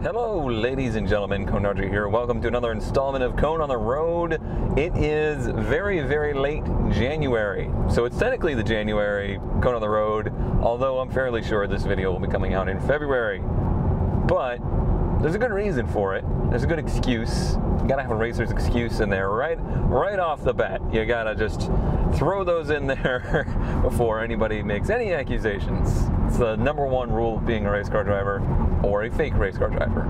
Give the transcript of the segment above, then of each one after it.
Hello, ladies and gentlemen, Cone Dodger here. Welcome to another installment of Cone on the Road. It is very, very late January, so it's technically the January Cone on the Road, although I'm fairly sure this video will be coming out in February. But there's a good reason for it. There's a good excuse. You gotta have a racer's excuse in there right off the bat. You gotta just throw those in there before anybody makes any accusations. It's the #1 rule of being a race car driver or a fake race car driver.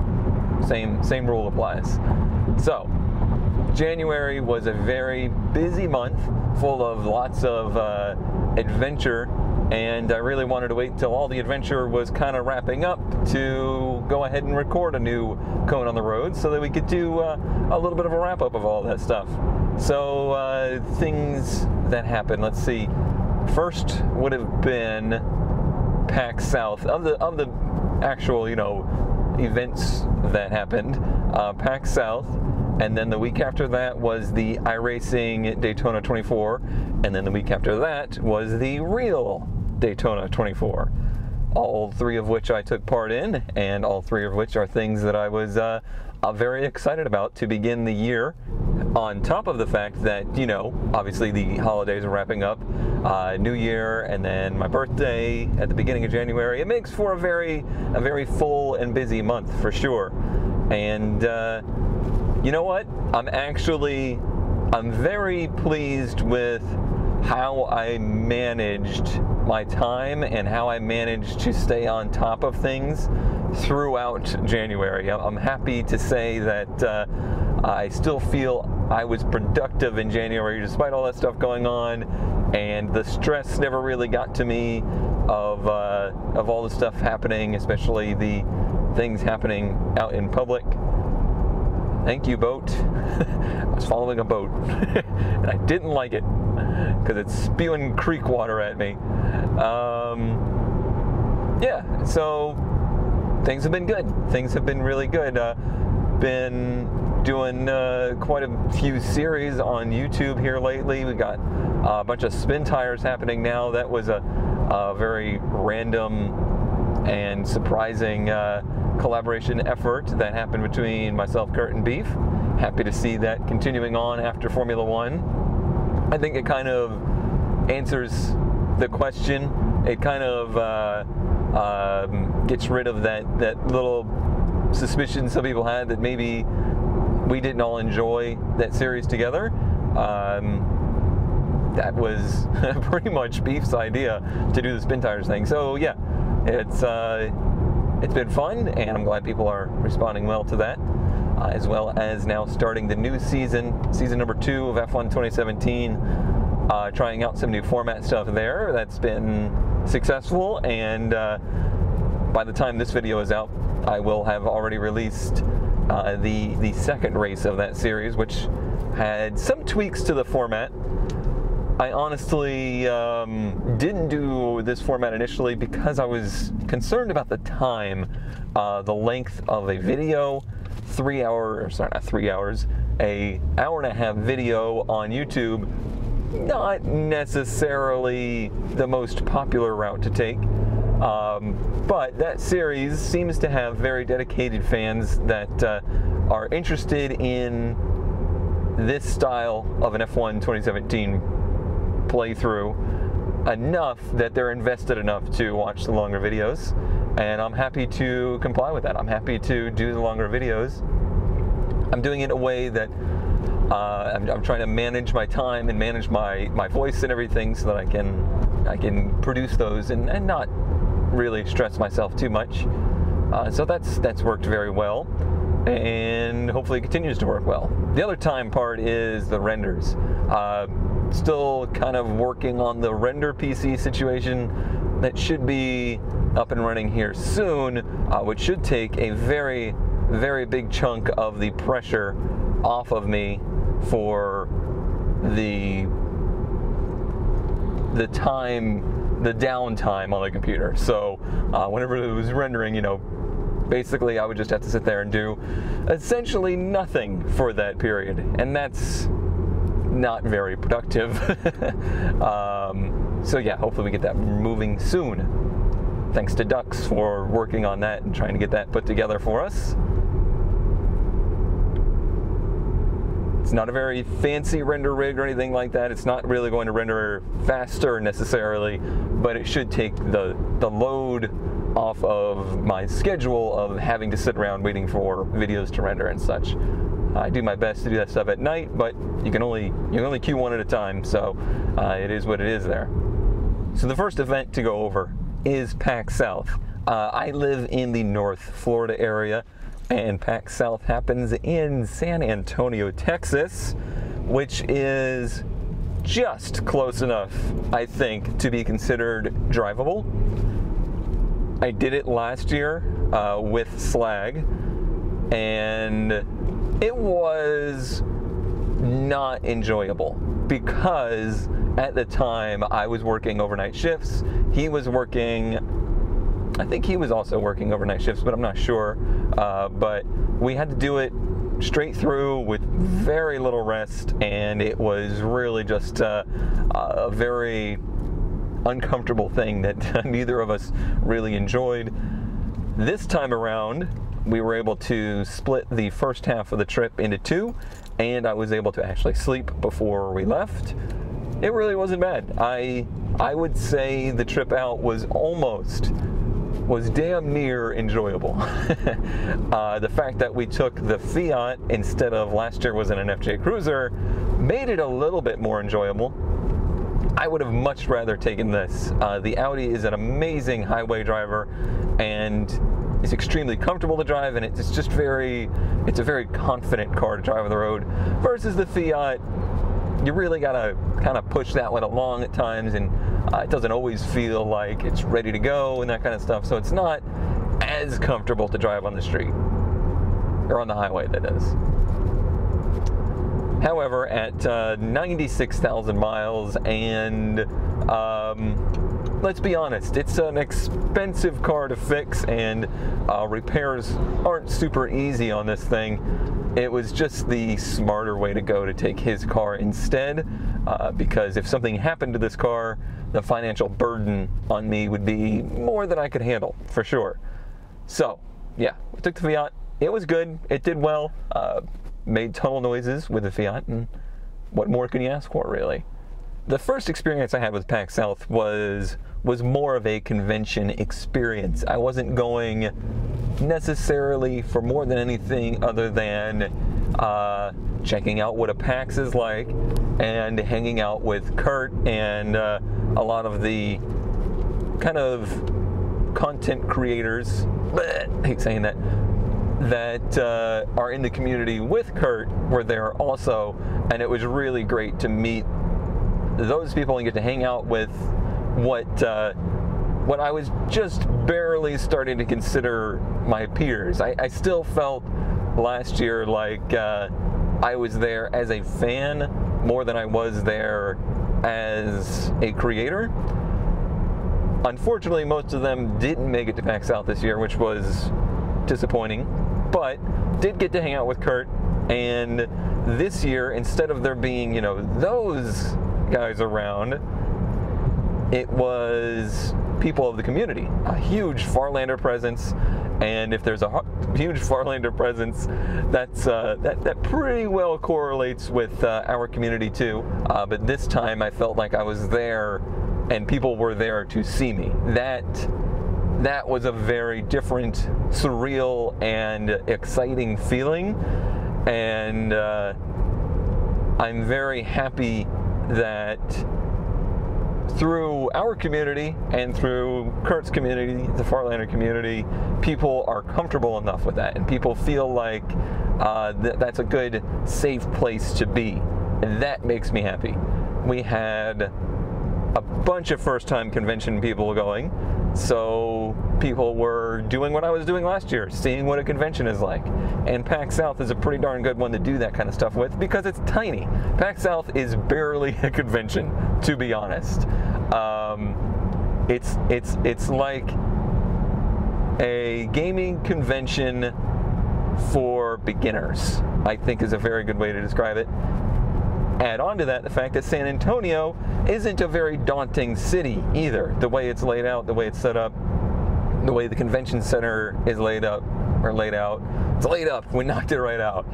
Same rule applies. So, January was a very busy month full of lots of adventure, and I really wanted to wait until all the adventure was kind of wrapping up to go ahead and record a new Cone on the Road so that we could do a little bit of a wrap up of all that stuff. So things that happened, let's see. First would have been PAX South of the actual, events that happened. PAX South, and then the week after that was the iRacing Daytona 24, and then the week after that was the real Daytona 24. All three of which I took part in, and all three of which are things that I was very excited about to begin the year. On top of the fact that, obviously the holidays are wrapping up, New Year, and then my birthday at the beginning of January. It makes for a very full and busy month for sure. And you know what? I'm very pleased with how I managed my time and how I managed to stay on top of things throughout January. I'm happy to say that I still feel I was productive in January despite all that stuff going on, and the stress never really got to me of all the stuff happening, especially the things happening out in public. Thank you, boat. I was following a boat and I didn't like it because it's spewing creek water at me. Yeah, so things have been good. Things have been really good. Been doing quite a few series on YouTube here lately. We got a bunch of spin tires happening now. That was a very random and surprising collaboration effort that happened between myself, Kurt, and Beef. Happy to see that continuing on after Formula One. I think it kind of answers the question. It kind of gets rid of that little suspicion some people had that maybe we didn't all enjoy that series together. That was pretty much Beef's idea to do the spin tires thing. So yeah, it's been fun, and I'm glad people are responding well to that, as well as now starting the new season number 2 of F1 2017, trying out some new format stuff there. That's been successful, and by the time this video is out, I will have already released the second race of that series, which had some tweaks to the format. I honestly didn't do this format initially because I was concerned about the time, the length of a video. 3 hours, sorry, not 3 hours, an hour and a half video on YouTube, not necessarily the most popular route to take. But that series seems to have very dedicated fans that are interested in this style of an F1 2017 playthrough enough that they're invested enough to watch the longer videos, and I'm happy to comply with that. I'm happy to do the longer videos. I'm doing it in a way that I'm trying to manage my time and manage my voice and everything so that I can produce those and not really stress myself too much. So that's worked very well, and hopefully it continues to work well. The other time part is the renders. Still kind of working on the render PC situation that should be up and running here soon, which should take a very, very big chunk of the pressure off of me for the downtime on the computer. So whenever it was rendering, basically I would just have to sit there and do essentially nothing for that period, and that's not very productive. So yeah, hopefully we get that moving soon. thanks to Dux for working on that and trying to get that put together for us. It's not a very fancy render rig or anything like that. It's not really going to render faster necessarily, but it should take the load off of my schedule of having to sit around waiting for videos to render and such. I do my best to do that stuff at night, but you can only queue one at a time, so it is what it is there. So the first event to go over is PAX South. I live in the North Florida area, and PAX South happens in San Antonio, Texas, which is just close enough, I think, to be considered drivable. I did it last year with Slag, and it was not enjoyable because at the time I was working overnight shifts. He was working, I think he was also working overnight shifts, but I'm not sure. But we had to do it straight through with very little rest, and it was really just a very uncomfortable thing that neither of us really enjoyed. This time around, we were able to split the first half of the trip into two, and I was able to actually sleep before we left. It really wasn't bad. I would say the trip out was damn near enjoyable. The fact that we took the Fiat instead of last year was in an FJ Cruiser made it a little bit more enjoyable. I would have much rather taken this. The Audi is an amazing highway driver, and it's extremely comfortable to drive, and it's just it's a very confident car to drive on the road, versus the Fiat. You really gotta kind of push that one along at times, and it doesn't always feel like it's ready to go and that kind of stuff, so it's not as comfortable to drive on the street, or on the highway, that is. However, at 96,000 miles, and let's be honest, it's an expensive car to fix, and repairs aren't super easy on this thing. It was just the smarter way to go to take his car instead, because if something happened to this car, the financial burden on me would be more than I could handle, for sure. So, yeah, we took the Fiat. It was good. It did well. Made tunnel noises with the Fiat, and what more can you ask for, really? The first experience I had with PAX South was more of a convention experience. I wasn't going necessarily for more than anything other than checking out what a PAX is like and hanging out with Kurt and a lot of the kind of content creators, I hate saying that are in the community with Kurt were there also, and it was really great to meet those people and get to hang out with what I was just barely starting to consider my peers. I still felt last year like I was there as a fan more than I was there as a creator. Unfortunately, most of them didn't make it to PAX South this year, which was disappointing, but did get to hang out with Kurt. And this year, instead of there being, you know, those guys around, it was people of the community, a huge Farlander presence. And if there's a huge Farlander presence, that pretty well correlates with our community too. But this time I felt like I was there and people were there to see me. That was a very different, surreal, and exciting feeling. And I'm very happy that through our community and through Kurt's community, the Farlander community, people are comfortable enough with that, and people feel like that's a good, safe place to be. And that makes me happy. We had a bunch of first-time convention people going, so people were doing what I was doing last year, seeing what a convention is like. And PAX South is a pretty darn good one to do that kind of stuff with because it's tiny. PAX South is barely a convention, to be honest. It's like a gaming convention for beginners, I think is a very good way to describe it. Add on to that the fact that San Antonio isn't a very daunting city either. The way it's laid out, the way it's set up, the way the convention center is laid out. It's laid up. We knocked it right out.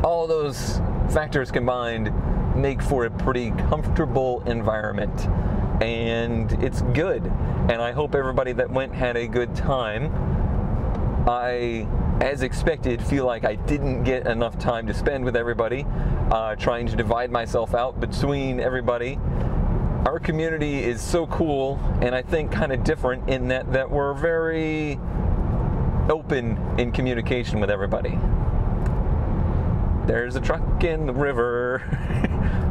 All those factors combined make for a pretty comfortable environment, and it's good. And I hope everybody that went had a good time. I, as expected, feel like I didn't get enough time to spend with everybody, trying to divide myself out between everybody. Our community is so cool, and I think kind of different in that we're very open in communication with everybody. There's a truck in the river.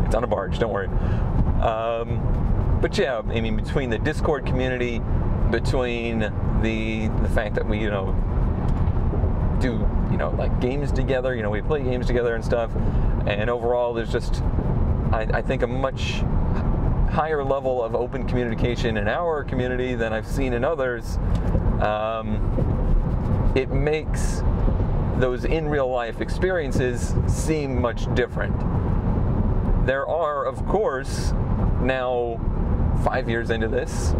It's on a barge, don't worry. But yeah, I mean, between the Discord community, between the fact that we, do, like games together, we play games together and stuff, and overall there's just, I think, a much higher level of open communication in our community than I've seen in others. It makes those in real life experiences seem much different. There are, of course, now 5 years into this,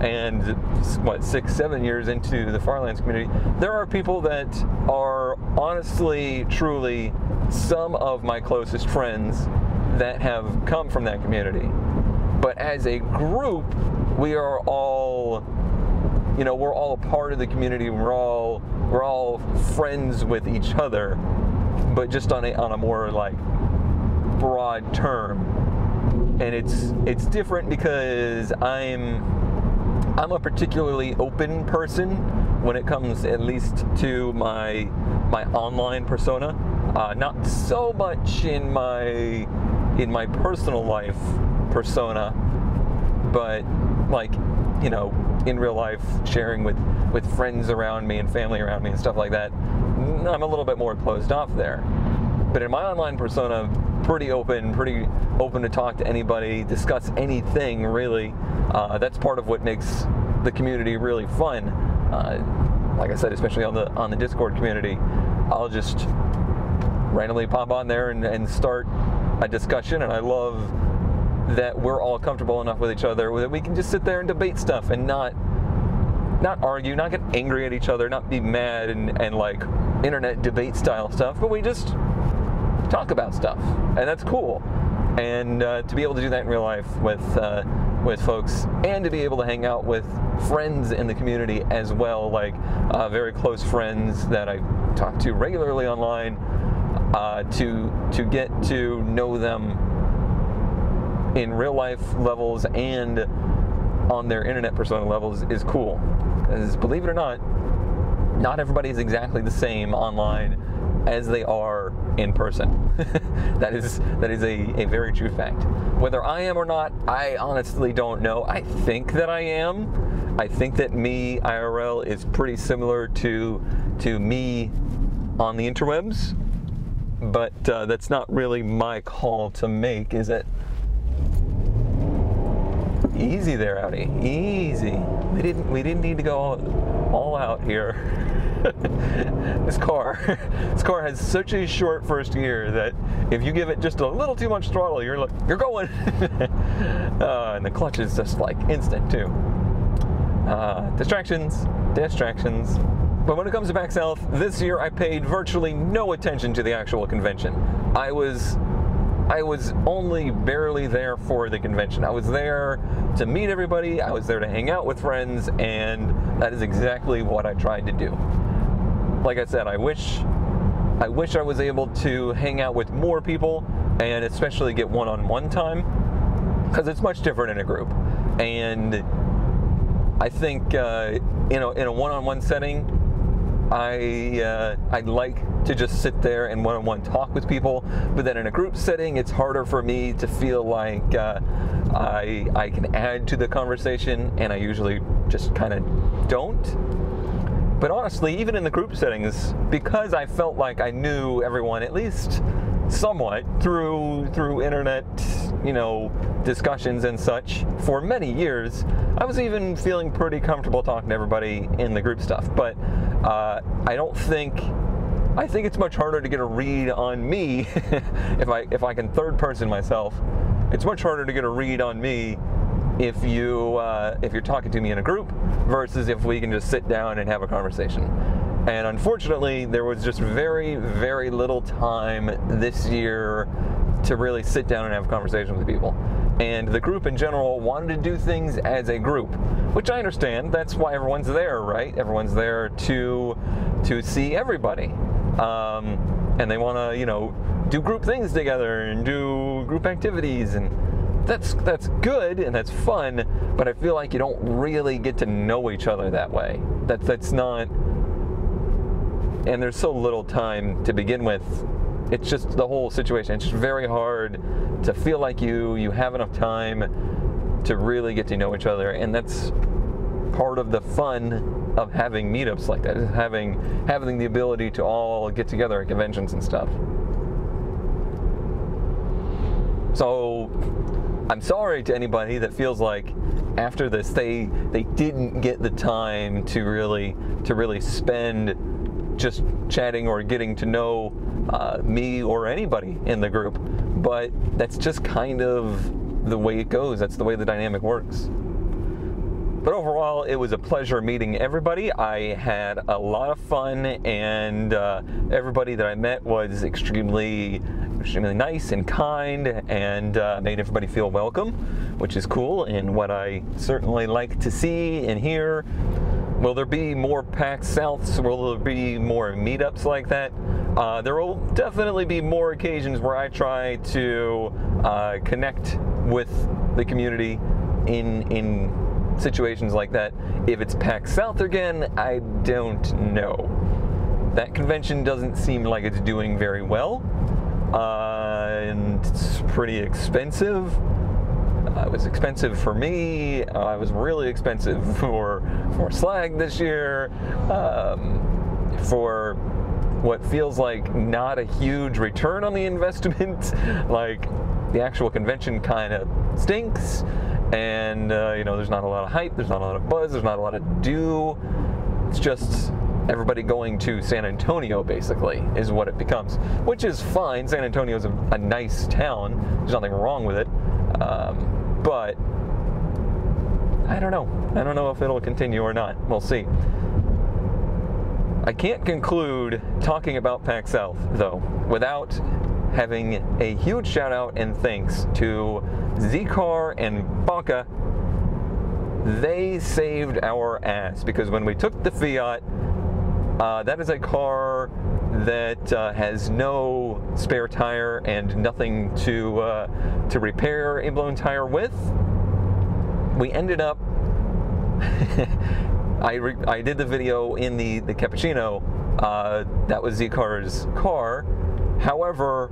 and 6-7 years into the Farlands community, there are people that are honestly, truly some of my closest friends that have come from that community. But as a group, we are all, we're all a part of the community. We're all friends with each other, but just on a more like broad term. And it's different because I'm a particularly open person when it comes, at least, to my online persona. Not so much in my personal life persona, but like, in real life, sharing with friends around me and family around me and stuff like that, I'm a little bit more closed off there. But in my online persona, pretty open to talk to anybody, discuss anything really. That's part of what makes the community really fun. Like I said, especially on the Discord community, I'll just randomly pop on there and start a discussion, and I love that we're all comfortable enough with each other that we can just sit there and debate stuff and not argue, not get angry at each other, not be mad and like internet debate style stuff, but we just talk about stuff, and that's cool. And to be able to do that in real life with folks, and to be able to hang out with friends in the community as well, like very close friends that I talk to regularly online, to get to know them in real life levels and on their internet persona levels is cool. Because believe it or not everybody is exactly the same online as they are in person. That is a very true fact. Whether I am or not, I honestly don't know. I think that I am. I think that me IRL is pretty similar to me on the interwebs, but that's not really my call to make, is it? Easy there, Audi. Easy. We didn't need to go all out here. This car has such a short first gear that if you give it just a little too much throttle, you're going. And the clutch is just like instant too. Distractions. But when it comes to PAX South, this year I paid virtually no attention to the actual convention. I was only barely there for the convention. I was there to meet everybody, I was there to hang out with friends, and that is exactly what I tried to do. Like I said, I wish I was able to hang out with more people, and especially get one-on-one time, because it's much different in a group. And I think in a one-on-one setting, I'd like to just sit there and one-on-one talk with people, but then in a group setting, it's harder for me to feel like I can add to the conversation, and I usually just kind of don't. But honestly, even in the group settings, because I felt like I knew everyone at least somewhat through internet, discussions and such for many years, I was even feeling pretty comfortable talking to everybody in the group stuff. But I think it's much harder to get a read on me if I can third person myself. It's much harder to get a read on me if you're talking to me in a group versus if we can just sit down and have a conversation. And unfortunately, there was just very, very little time this year to really sit down and have a conversation with people. And the group in general wanted to do things as a group, which I understand. That's why everyone's there, right? Everyone's there to see everybody. And they want to, do group things together and do group activities, and that's good and that's fun, but I feel like you don't really get to know each other that way. That's not, and there's so little time to begin with. It's just the whole situation. It's just very hard to feel like you have enough time to really get to know each other, and that's part of the fun of having meetups like that, is having the ability to all get together at conventions and stuff. So I'm sorry to anybody that feels like after this they didn't get the time to really spend just chatting or getting to know me or anybody in the group. But that's just kind of the way it goes. That's the way the dynamic works. But overall, it was a pleasure meeting everybody. I had a lot of fun, and everybody that I met was extremely nice and kind, and made everybody feel welcome, which is cool and what I certainly like to see and hear. Will there be more PAX Souths? Will there be more meetups like that? There will definitely be more occasions where I try to connect with the community in situations like that. If it's PAX South again, I don't know. That convention doesn't seem like it's doing very well, and it's pretty expensive. It was expensive for me. It was really expensive for Slag this year. For what feels like not a huge return on the investment. Like, the actual convention kind of stinks, and there's not a lot of hype, there's not a lot of buzz, there's not a lot to do. It's just everybody going to San Antonio, basically, is what it becomes, which is fine. San Antonio is a nice town. There's nothing wrong with it. But I don't know. I don't know if it'll continue or not. We'll see. I can't conclude talking about PAX South, though, without having a huge shout out and thanks to Z-Car and Baka. They saved our ass, because when we took the Fiat, that is a car that has no spare tire and nothing to repair a blown tire with. We ended up I did the video in the Cappuccino. That was Z-Car's car. However,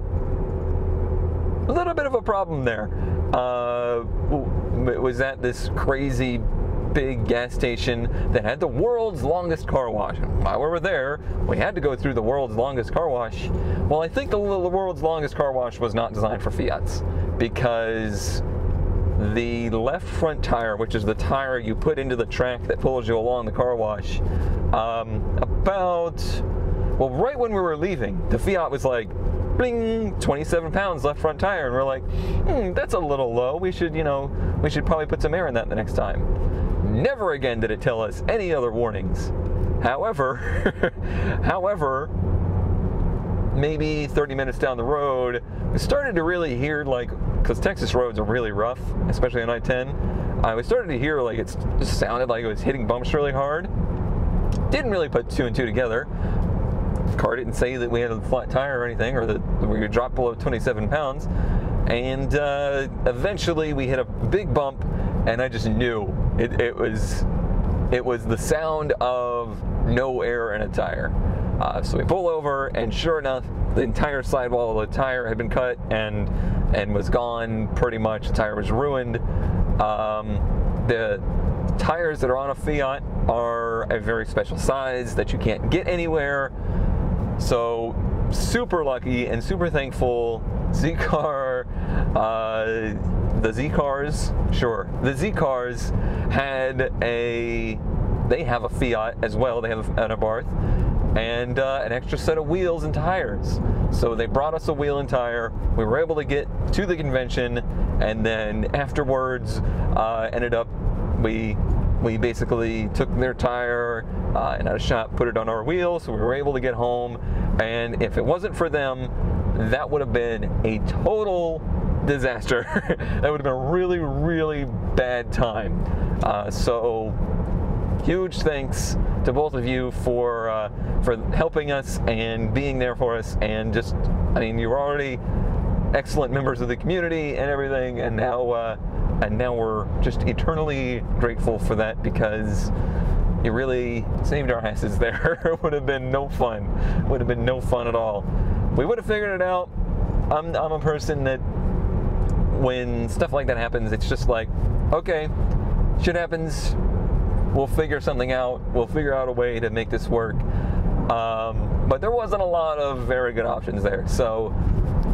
a little bit of a problem there. It was at this crazy big gas station that had the world's longest car wash. While we were there, we had to go through the world's longest car wash. Well, I think the world's longest car wash was not designed for Fiats, because the left front tire, which is the tire you put into the track that pulls you along the car wash, right when we were leaving, the Fiat was like, bling, 27 pounds left front tire, and we're like, that's a little low. We should probably put some air in that the next time. Never again did it tell us any other warnings. However, maybe 30 minutes down the road, we started to really hear, because Texas roads are really rough, especially on I-10, we started to hear it just sounded like it was hitting bumps really hard. Didn't really put two and two together. The car didn't say that we had a flat tire or anything, or that we could drop below 27 pounds. And eventually we hit a big bump, and I just knew it was the sound of no air in a tire. So we pull over, and sure enough, the entire sidewall of the tire had been cut and was gone pretty much. The tire was ruined. The tires that are on a Fiat are a very special size that you can't get anywhere. So super lucky and super thankful. Z-Car, the Z-Cars they have a Fiat as well. They have an Abarth. and an extra set of wheels and tires. So they brought us a wheel and tire. We were able to get to the convention, and then afterwards ended up, we basically took their tire and at a shop put it on our wheel, so we were able to get home. And if it wasn't for them, that would have been a total disaster. That would have been a really, really bad time. So huge thanks to both of you for helping us and being there for us, and just, I mean, you were already excellent members of the community and everything, and now we're just eternally grateful for that, because you really saved our asses there. It would have been no fun. Would have been no fun at all. We would have figured it out. I'm a person that when stuff like that happens, it's just like, okay, shit happens. We'll figure something out. We'll figure out a way to make this work. But there wasn't a lot of very good options there. So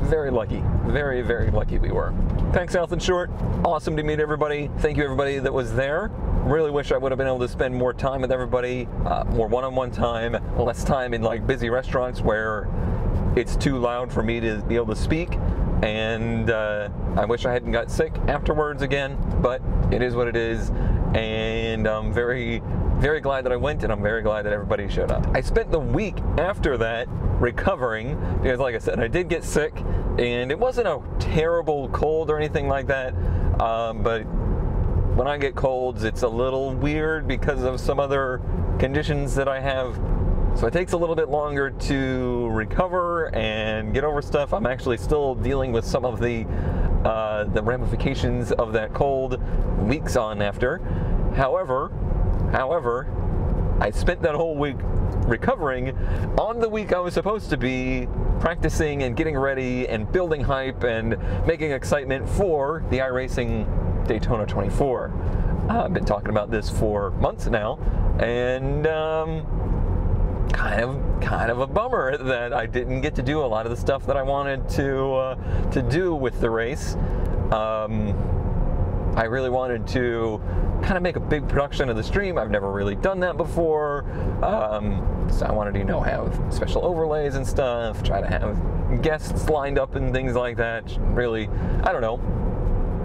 very lucky. Very, very lucky we were. Thanks, Health and Short. Awesome to meet everybody. Thank you, everybody that was there. Really wish I would have been able to spend more time with everybody, more one-on-one time, less time in like busy restaurants where it's too loud for me to be able to speak. And I wish I hadn't got sick afterwards again, but it is what it is. And I'm very, very glad that I went, and I'm very glad that everybody showed up. I spent the week after that recovering, because like I said, I did get sick, and it wasn't a terrible cold or anything like that, but when I get colds, it's a little weird because of some other conditions that I have. So it takes a little bit longer to recover and get over stuff. I'm actually still dealing with some of the ramifications of that cold weeks on after. However, I spent that whole week recovering on the week I was supposed to be practicing and getting ready and building hype and making excitement for the iRacing Daytona 24. I've been talking about this for months now, and kind of a bummer that I didn't get to do a lot of the stuff that I wanted to do with the race. I really wanted to kind of make a big production of the stream. I've never really done that before. So I wanted to, have special overlays and stuff, try to have guests lined up and things like that. Really, I don't know.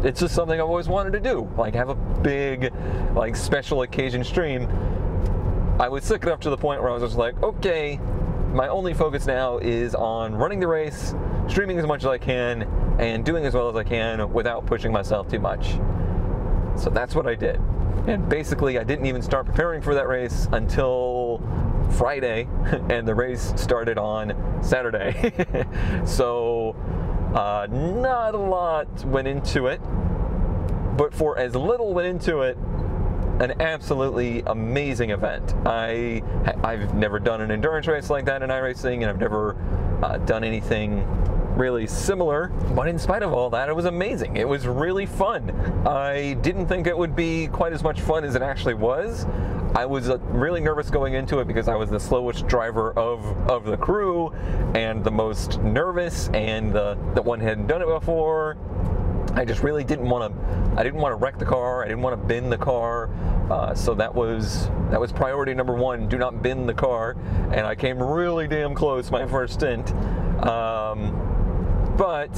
It's just something I've always wanted to do, like have a big, like special occasion stream. I was sick enough to the point where I was just like, okay, my only focus now is on running the race, streaming as much as I can, and doing as well as I can without pushing myself too much. So that's what I did. And basically, I didn't even start preparing for that race until Friday, and the race started on Saturday. So not a lot went into it, but for as little went into it, an absolutely amazing event. I've never done an endurance race like that in iRacing, and I've never done anything really similar, but in spite of all that, it was amazing. It was really fun. I didn't think it would be quite as much fun as it actually was. I was really nervous going into it because I was the slowest driver of the crew, and the most nervous, and the one who hadn't done it before. I just really didn't want to wreck the car. I didn't want to bend the car. So that was priority number one. Do not bend the car. And I came really damn close my first stint. But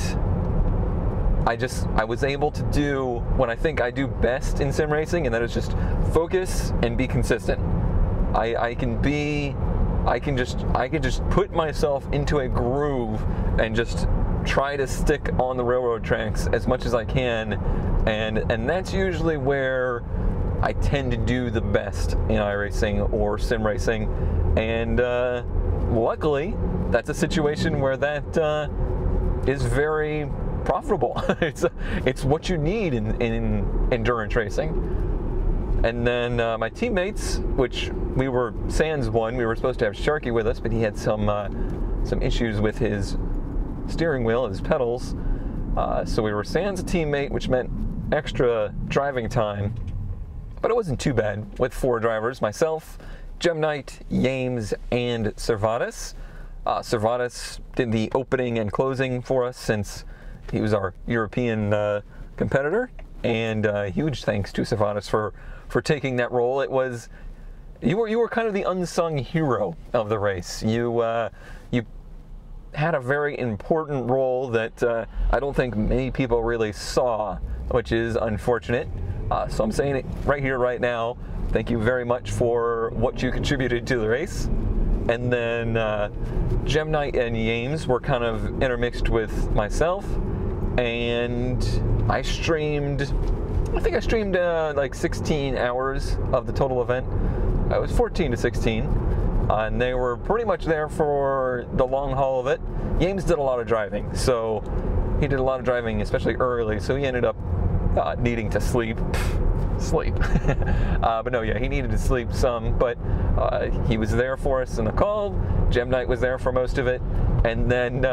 I was able to do what I think I do best in sim racing, and that is just focus and be consistent. I can just put myself into a groove and just try to stick on the railroad tracks as much as I can, and that's usually where I tend to do the best in iRacing or sim racing. And luckily, that's a situation where that is very profitable. It's what you need in endurance racing. And then my teammates, which we were Sans one, we were supposed to have Sharky with us, but he had some issues with his steering wheel, his pedals. So we were Sans a teammate, which meant extra driving time, but it wasn't too bad with 4 drivers: myself, Gem Knight, Yames, and Servatus. Servatus did the opening and closing for us since he was our European competitor, and huge thanks to Servatus for taking that role. It was You were kind of the unsung hero of the race. You had a very important role that I don't think many people really saw, which is unfortunate. So I'm saying it right here, right now. Thank you very much for what you contributed to the race. And then Gem Knight and Yames were kind of intermixed with myself, and I think I streamed like 16 hours of the total event. It was 14 to 16, and they were pretty much there for the long haul of it. Yames did a lot of driving, so he did a lot of driving, especially early, so he ended up needing to sleep. But no, yeah, he needed to sleep some, but he was there for us in the call. Gem Knight was there for most of it, and then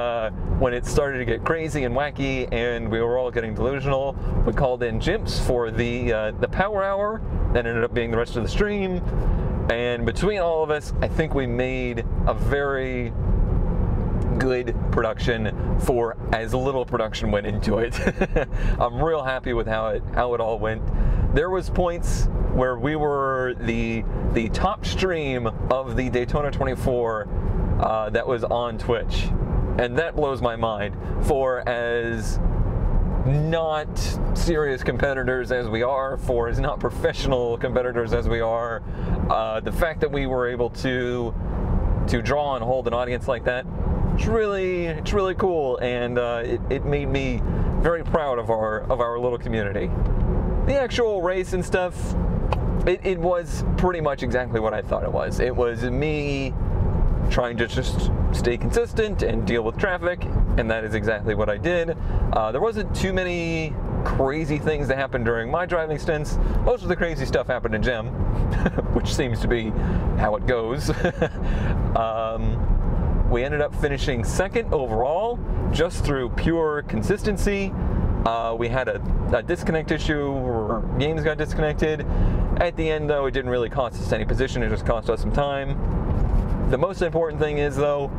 when it started to get crazy and wacky and we were all getting delusional, we called in Jimps for the power hour. That ended up being the rest of the stream, and between all of us, I think we made a very good production for as little production went into it. I'm real happy with how it all went. There was points where we were the top stream of the Daytona 24 that was on Twitch, and that blows my mind. For as not serious competitors as we are, for as not professional competitors as we are, the fact that we were able to draw and hold an audience like that, it's really cool, and it made me very proud of our little community. The actual race and stuff, it was pretty much exactly what I thought it was. It was me trying to just stay consistent and deal with traffic, and that is exactly what I did. There wasn't too many crazy things that happened during my driving stints. Most of the crazy stuff happened in Gem, which seems to be how it goes. We ended up finishing second overall, just through pure consistency. We had a disconnect issue where games got disconnected. At the end, though, it didn't really cost us any position, it just cost us some time. The most important thing is, though,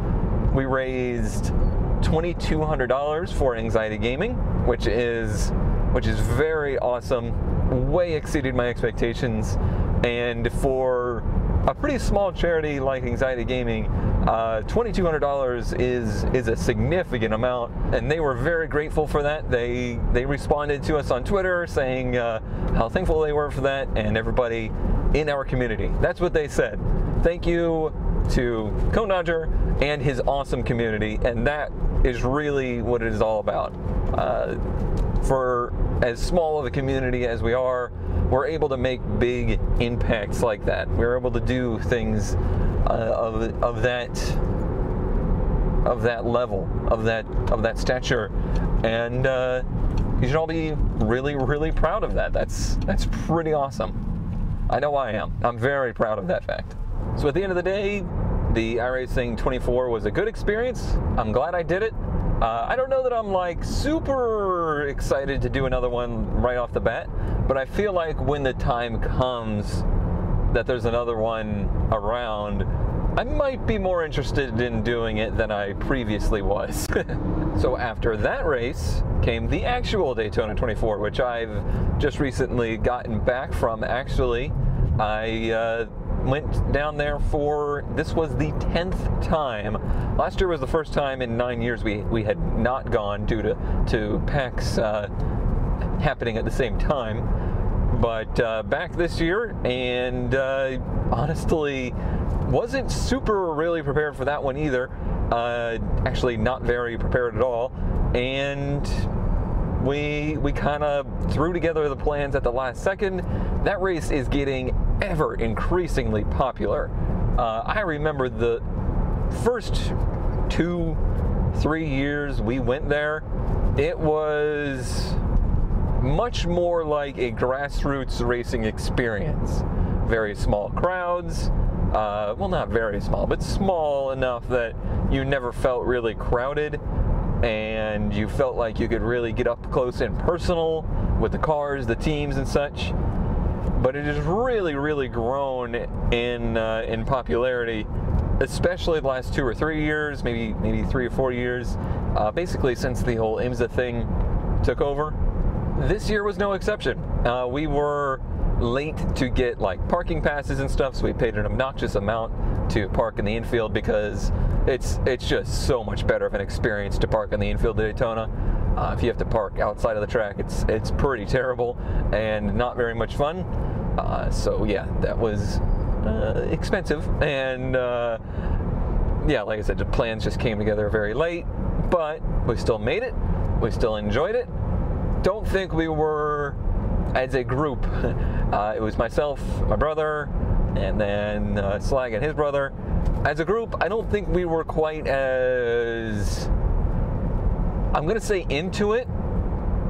we raised $2,200 for Anxiety Gaming, which is very awesome, way exceeded my expectations, and for a pretty small charity like Anxiety Gaming, $2,200 is a significant amount, and they were very grateful for that. They responded to us on Twitter saying how thankful they were for that, and everybody in our community. That's what they said. Thank you to Cone Dodger and his awesome community, and that is really what it is all about. For as small of a community as we are, we're able to make big impacts like that. We're able to do things of that level, of that stature, and you should all be really proud of that. That's pretty awesome. I know I am. I'm very proud of that fact. So at the end of the day, the iRacing 24 was a good experience. I'm glad I did it. I don't know that I'm like super excited to do another one right off the bat, but I feel like when the time comes that there's another one around, I might be more interested in doing it than I previously was. So after that race came the actual Daytona 24, which I've just recently gotten back from. Actually, I went down there for, this was the 10th time. Last year was the first time in 9 years we had not gone due to PAX happening at the same time. But back this year, and honestly, wasn't super really prepared for that one either. Actually, not very prepared at all. And we kind of threw together the plans at the last second. That race is getting ever increasingly popular. I remember the first 2-3 years we went there, it was much more like a grassroots racing experience. Very small crowds, well, not very small, but small enough that you never felt really crowded, and you felt like you could really get up close and personal with the cars, the teams, and such. But it has really grown in popularity, especially the last 2 or 3 years, maybe 3 or 4 years, basically since the whole IMSA thing took over. This year was no exception. We were late to get like parking passes and stuff, so we paid an obnoxious amount to park in the infield because it's just so much better of an experience to park in the infield at Daytona. If you have to park outside of the track, it's pretty terrible and not very much fun. So yeah, that was expensive, and yeah, like I said, the plans just came together very late, but we still made it. We still enjoyed it. Don't think we were, as a group, it was myself, my brother, and then Slag and his brother. As a group, I don't think we were quite as, I'm going to say into it,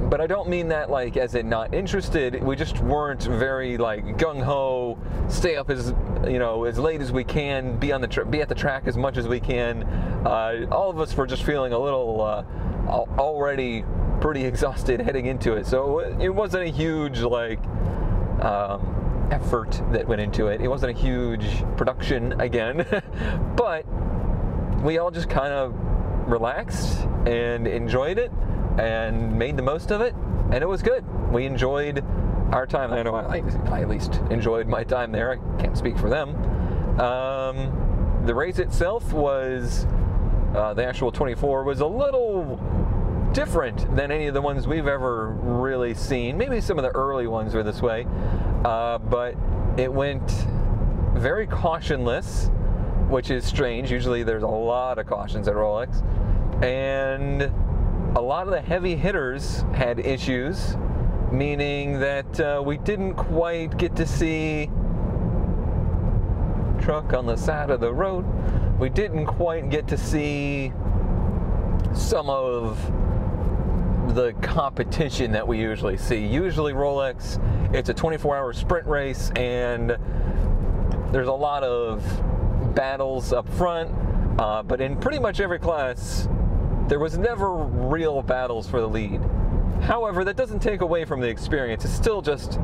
but I don't mean that like as in not interested. We just weren't very like gung-ho, stay up as, you know, as late as we can, be at the track as much as we can. All of us were just feeling a little already pretty exhausted heading into it. So it wasn't a huge like effort that went into it. It wasn't a huge production again, but we all just kind of relaxed and enjoyed it and made the most of it, and it was good. We enjoyed our time. I know I at least enjoyed my time there. I can't speak for them. The race itself was, the actual 24 was a little different than any of the ones we've ever really seen. Maybe some of the early ones were this way, but it went very cautionless, which is strange. Usually there's a lot of cautions at Rolex, and a lot of the heavy hitters had issues, meaning that we didn't quite get to see truck on the side of the road. We didn't quite get to see some of the competition that we usually see. Usually Rolex, it's a 24-hour sprint race, and there's a lot of battles up front, but in pretty much every class, there was never real battles for the lead. However, that doesn't take away from the experience. It's still just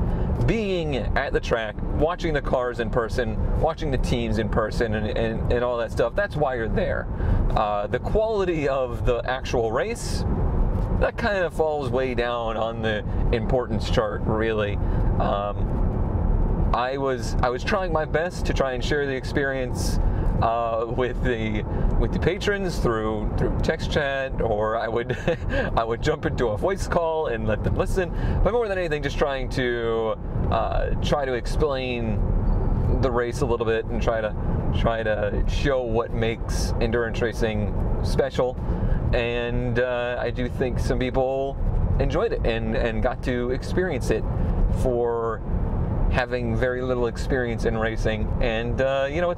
being at the track, watching the cars in person, watching the teams in person, and all that stuff. That's why you're there. The quality of the actual race, that kind of falls way down on the importance chart, really. I was trying my best to try and share the experience with the patrons through text chat, or I would I would jump into a voice call and let them listen. But more than anything, just trying to explain the race a little bit and try to show what makes endurance racing special. And I do think some people enjoyed it and got to experience it for having very little experience in racing. And you know,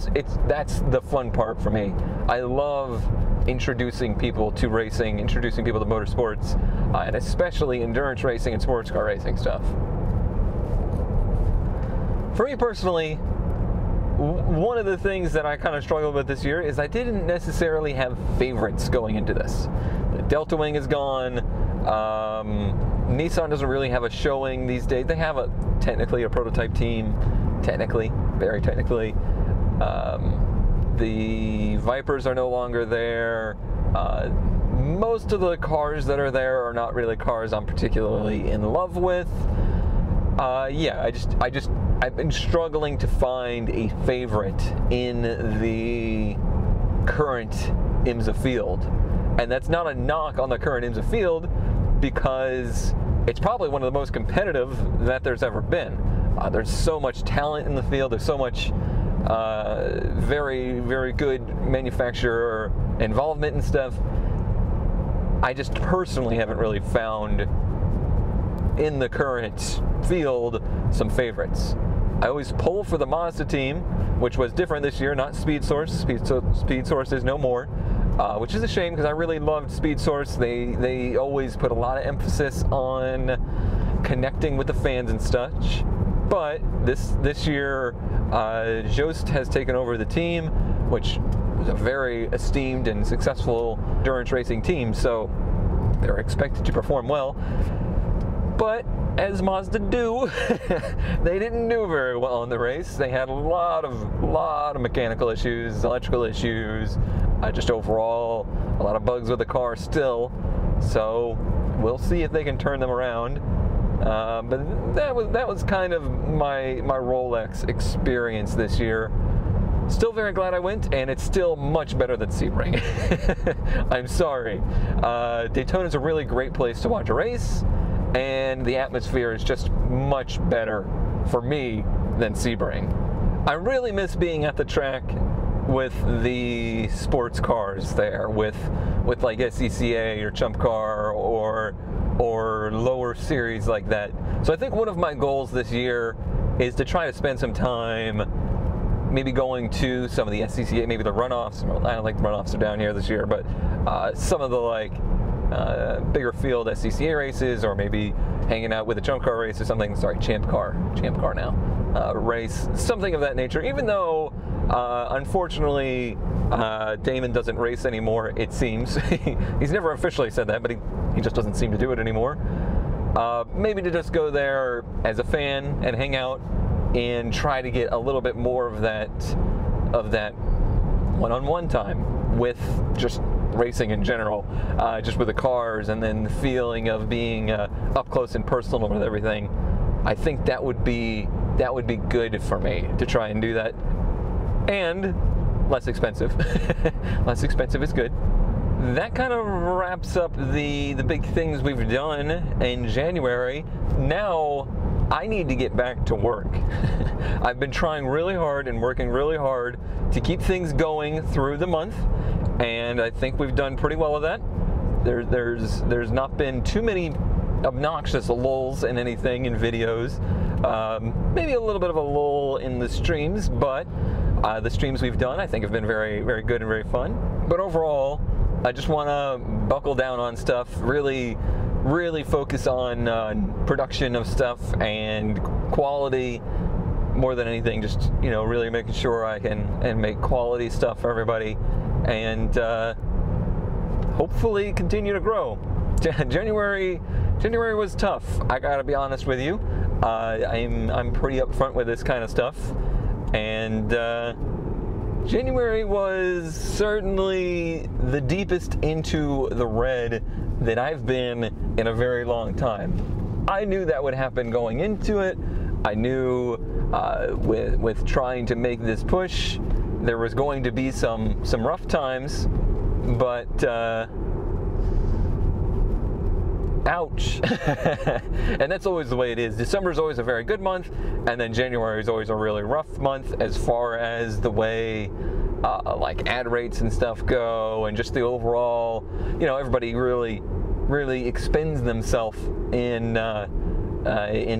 that's the fun part for me. I love introducing people to racing, introducing people to motorsports, and especially endurance racing and sports car racing stuff. For me personally, one of the things that I kind of struggled with this year is I didn't necessarily have favorites going into this. The Delta Wing is gone. Nissan doesn't really have a showing these days. They have technically a prototype team, very technically. The Vipers are no longer there. Most of the cars that are there are not really cars I'm particularly in love with. Yeah, I've been struggling to find a favorite in the current IMSA field. And that's not a knock on the current IMSA field, because it's probably one of the most competitive that there's ever been. There's so much talent in the field. There's so much very, very good manufacturer involvement and stuff. I just personally haven't really found in the current field some favorites. I always pull for the Mazda team, which was different this year, not Speed Source. Speed Source is no more, which is a shame because I really loved Speed Source. They always put a lot of emphasis on connecting with the fans and such. But this year, Jost has taken over the team, which was a very esteemed and successful endurance racing team, so they're expected to perform well. But as Mazda do, they didn't do very well in the race. They had a lot of mechanical issues, electrical issues, just overall a lot of bugs with the car still. So we'll see if they can turn them around. But that was kind of my Rolex experience this year. Still very glad I went, and it's still much better than Sebring. I'm sorry. Daytona is a really great place to watch a race, and the atmosphere is just much better for me than Sebring. I really miss being at the track with the sports cars there, with like SCCA or Chump Car or lower series like that. So I think one of my goals this year is to try to spend some time maybe going to some of the SCCA, maybe the runoffs. I don't think the runoffs are down here this year, but some of the like bigger field SCCA races, or maybe hanging out with a Chump Car race or something. Sorry, Champ Car now race, something of that nature. Even though unfortunately Damon doesn't race anymore, it seems. He's never officially said that, but he just doesn't seem to do it anymore. Maybe to just go there as a fan and hang out and try to get a little bit more of that one-on-one time with just racing in general, just with the cars, and then the feeling of being up close and personal with everything. I think that would be good for me to try and do that, and less expensive. Less expensive is good. That kind of wraps up the big things we've done in January. Now I need to get back to work. I've been trying really hard and working really hard to keep things going through the month, and I think we've done pretty well with that. There's not been too many obnoxious lulls in anything in videos. Maybe a little bit of a lull in the streams, but the streams we've done I think have been very, very good and very fun. But overall, I just want to buckle down on stuff, really focus on production of stuff and quality more than anything. Just, you know, really making sure I can make quality stuff for everybody, and hopefully continue to grow. January was tough. I gotta be honest with you. I'm pretty upfront with this kind of stuff, and January was certainly the deepest into the red that I've been in a very long time. I knew that would happen going into it. I knew with trying to make this push, there was going to be some rough times, but ouch. And that's always the way it is. December is always a very good month, and then January is always a really rough month as far as the way like ad rates and stuff go, and just the overall, you know, everybody really expends themselves in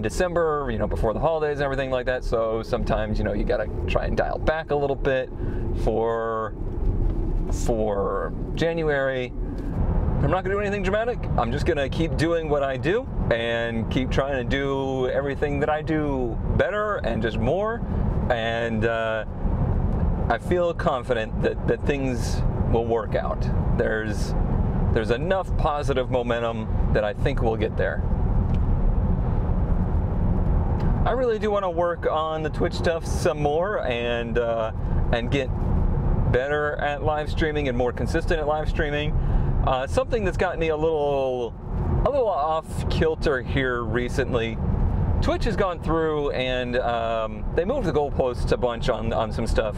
December, you know, before the holidays and everything like that. So sometimes, you know, you gotta try and dial back a little bit for January. I'm not gonna do anything dramatic. I'm just gonna keep doing what I do and keep trying to do everything that I do better and just more. And I feel confident that things will work out. There's enough positive momentum that I think we'll get there. I really do want to work on the Twitch stuff some more, and get better at live streaming and more consistent at live streaming. Something that's gotten me a little off kilter here recently. Twitch has gone through and they moved the goalposts a bunch on some stuff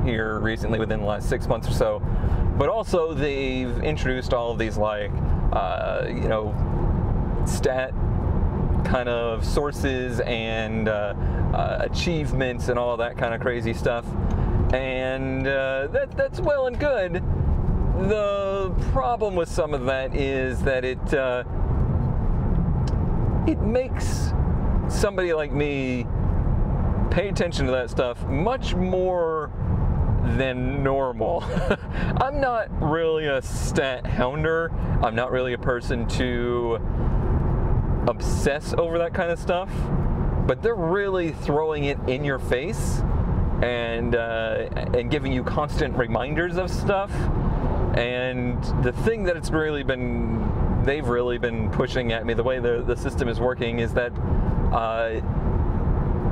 here recently within the last 6 months or so. But also they've introduced all of these, like, you know, stat kind of sources and achievements and all that kind of crazy stuff. And that's well and good. The problem with some of that is that it makes somebody like me pay attention to that stuff much more than normal. I'm not really a stat hounder. I'm not really a person to obsess over that kind of stuff, but they're really throwing it in your face and giving you constant reminders of stuff. And the thing that they've really been pushing at me, the way the system is working, is that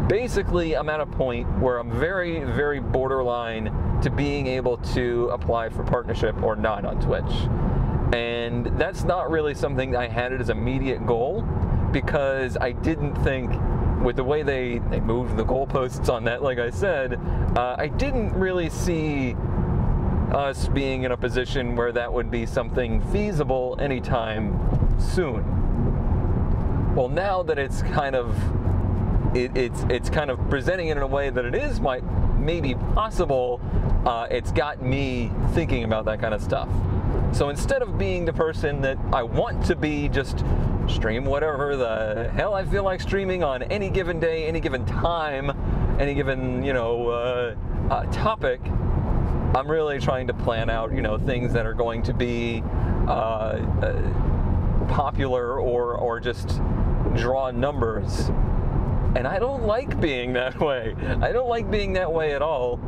basically I'm at a point where I'm very, very borderline to being able to apply for partnership or not on Twitch. And that's not really something I had it as an immediate goal, because I didn't think, with the way they moved the goalposts on that, like I said, I didn't really see us being in a position where that would be something feasible anytime soon. Well, now that it's kind of it's kind of presenting it in a way that it is maybe possible, it's got me thinking about that kind of stuff. So instead of being the person that I want to be, just stream whatever the hell I feel like streaming on any given day, any given time, any given, topic, I'm really trying to plan out, things that are going to be popular or just draw numbers. And I don't like being that way. I don't like being that way at all.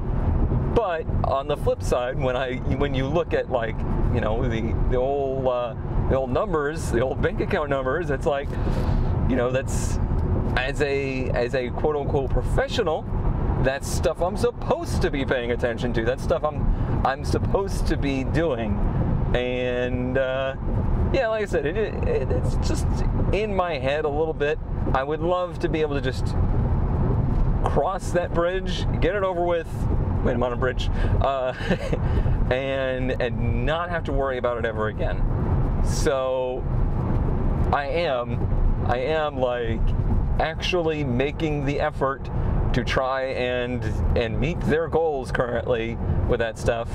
But on the flip side, when you look at the old numbers, the old bank account numbers, it's like, that's as a quote unquote professional, that's stuff I'm supposed to be paying attention to. That's stuff I'm supposed to be doing. And yeah, like I said, it's just in my head a little bit. I would love to be able to just cross that bridge, get it over with. Wait, I'm on a bridge, and not have to worry about it ever again. So I am like actually making the effort to try and meet their goals currently with that stuff.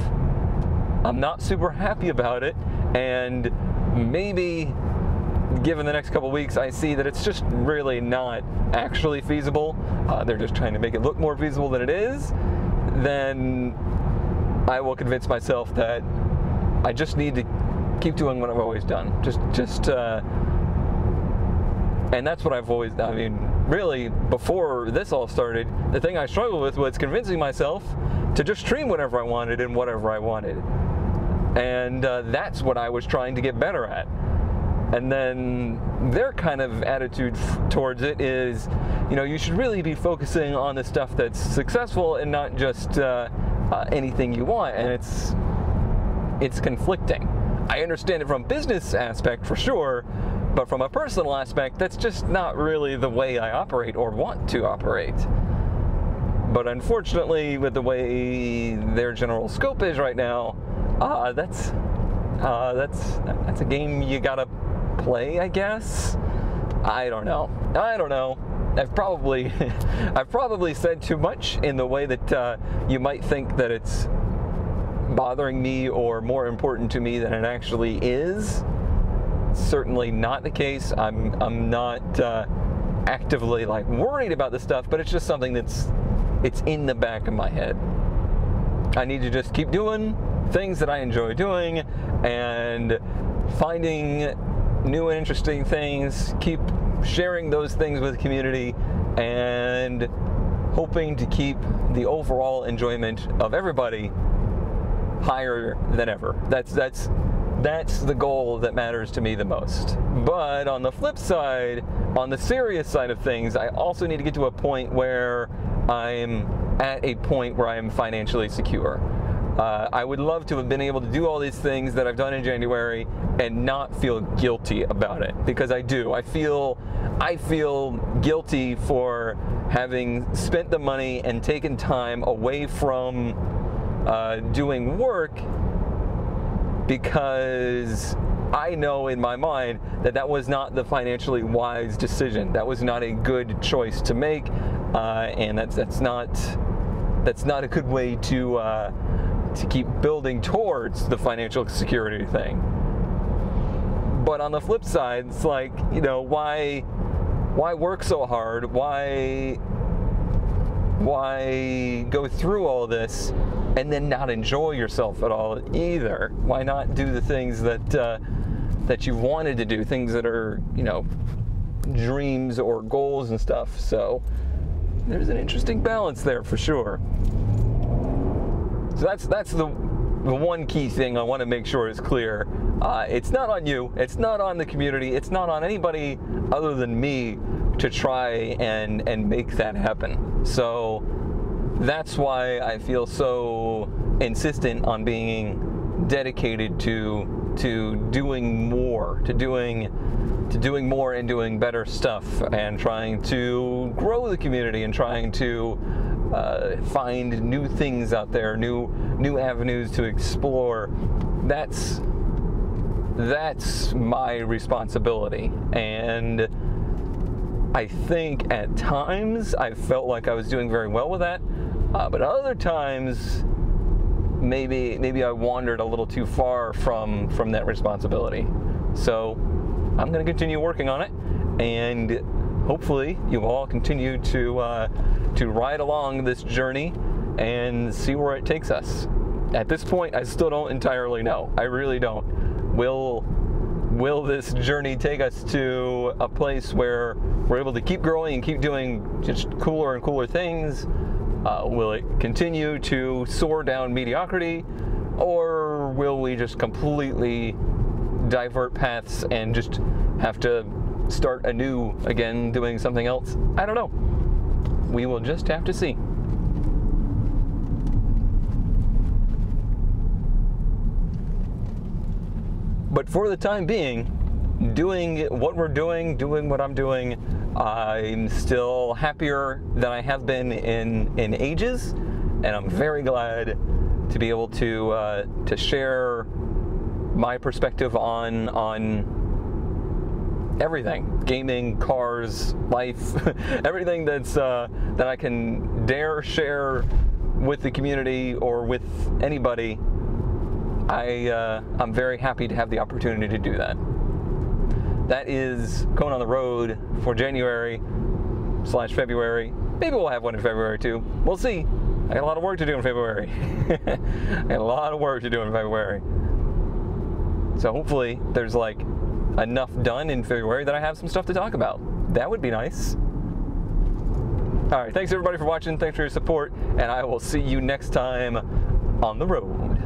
I'm not super happy about it, and maybe given the next couple weeks I see that it's just really not actually feasible, they're just trying to make it look more feasible than it is, then I will convince myself that I just need to keep doing what I've always done. And that's what I've always, really, before this all started, the thing I struggled with was convincing myself to just stream whatever I wanted and whatever I wanted. And that's what I was trying to get better at. And then their kind of attitude towards it is, you should really be focusing on the stuff that's successful and not just anything you want. And it's conflicting. I understand it from a business aspect for sure, but from a personal aspect, that's just not really the way I operate or want to operate. But unfortunately, with the way their general scope is right now, that's a game you gotta play, I guess. I don't know. I've probably said too much in the way that you might think that it's bothering me or more important to me than it actually is. Certainly not the case. I'm not actively worried about this stuff, but it's just something it's in the back of my head. I need to just keep doing things that I enjoy doing and finding new and interesting things, keep sharing those things with the community, and hoping to keep the overall enjoyment of everybody higher than ever. That's the goal that matters to me the most. But on the flip side, on the serious side of things, I also need to get to a point where I'm at a point where I am financially secure. I would love to have been able to do all these things that I've done in January and not feel guilty about it, because I do. I feel guilty for having spent the money and taken time away from doing work, because I know in my mind that was not the financially wise decision. That was not a good choice to make, and that's not a good way to keep building towards the financial security thing. But on the flip side, it's like, why work so hard? Why go through all this and then not enjoy yourself at all either? Why not do the things that you wanted to do, things that are, dreams or goals and stuff? So there's an interesting balance there for sure. So that's the one key thing I want to make sure is clear. It's not on you, it's not on the community, it's not on anybody other than me to try and make that happen. So that's why I feel so insistent on being dedicated to doing more, to doing doing more and doing better stuff, and trying to grow the community, and trying to find new things out there, new avenues to explore. That's my responsibility. And I think at times I felt like I was doing very well with that, but other times maybe I wandered a little too far from that responsibility. So I'm going to continue working on it, and hopefully you all continue to ride along this journey and see where it takes us. At this point, I still don't entirely know. I really don't. Will this journey take us to a place where we're able to keep growing and keep doing just cooler and cooler things? Will it continue to soar down mediocrity? Or will we just completely divert paths and just have to start anew again, doing something else? I don't know. We will just have to see. But for the time being, doing what we're doing what I'm doing, I'm still happier than I have been in ages, and I'm very glad to be able to share my perspective on everything: gaming, cars, life, everything that I can dare share with the community or with anybody. I'm very happy to have the opportunity to do that. That is Cone on the Road for January/February. Maybe we'll have one in February too. We'll see. I got a lot of work to do in February. I got a lot of work to do in February. So hopefully there's like enough done in February that I have some stuff to talk about. That would be nice. All right, thanks everybody for watching. Thanks for your support, and I will see you next time on the road.